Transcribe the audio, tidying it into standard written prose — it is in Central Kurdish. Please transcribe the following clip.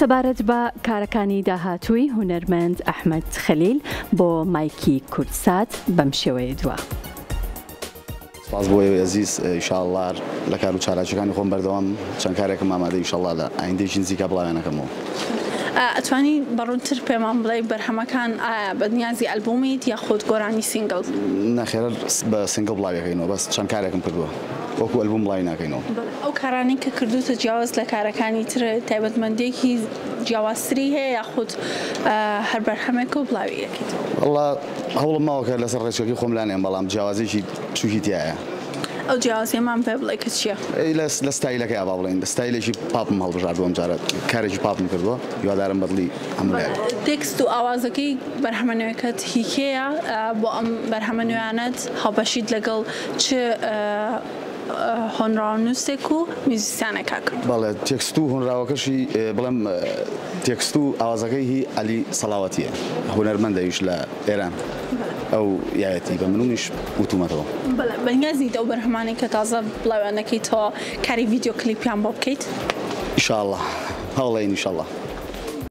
سەبارەت بە کارەکانی داهاتووی هونەرمەند ئەحمەد خەلیل بۆ مایکی کورتسات بەم شێوەیە دووە. سپاس بۆ ئێزیز، ئینشاءالله لە کار و چالاکیەکانی خۆم بەردەوام چەند کارێکم ئامادەیە ئینشاءالله لە ئایندەیەکی نزیکە بڵاوێنەکەمەوە. ئەتوانی بەڕوونتر پێمان بڵێ بەرهەمەکان ئایا بەنیازی ئەلبومیت یاخود گۆرانی سینگڵ؟ نەخێرا بە سینگڵ بڵاویەکەینەوە، بەس چەند کارێکم کردووە وەکو ئەلبوم بڵاوی ناکەینەوە. ئەو کارانی کە کردوتە جیاواز لە کارەکانی تر تایبەتمەندێکی جیاوازتری هەیە یاخود هەر بەرهەمێک و بڵاویەکەیت؟ وەڵا هەوڵم ماوە کە لەسەر ڕێچکەکەی خۆم لانێم، بەڵام جیاوازێکی بچووکی تایە. ئەو جیاوازیەمان پێ بڵێ کە چییە؟ لە ستایلەکەی ئابا بڵێن، ستایلێکی پاپم هەڵبژاردووەم جارە، کارێکی پاپم کردووە، هیوادارم بەدڵی هەموو تێکست و ئاوازەکەی بەرهەمە نوێیەکەت هیکەیە بۆ ئەم بەرهەمە نوێیانەت هەڵبەشیت لەگەڵ چ هۆنراونووسێک و میوزیسیانێکا کرد؟ بەڵێ تێکست و هۆنراوەکەشی بڵێم تێکست و ئاوازەکەی هی ئەلی سەڵاوەتیە، هونەرمەندەویش لە ئێران، ئەو یایەتی بە منونیش وتومەتەوە. بەنیازیت ئەو بەرهەمانەی کە تازە بڵاویانەکەیتەوە کاری ڤیدیۆ کلیپیان بۆ بکەیت؟ ئینشاءالله هەوڵێین ئینشاءالله.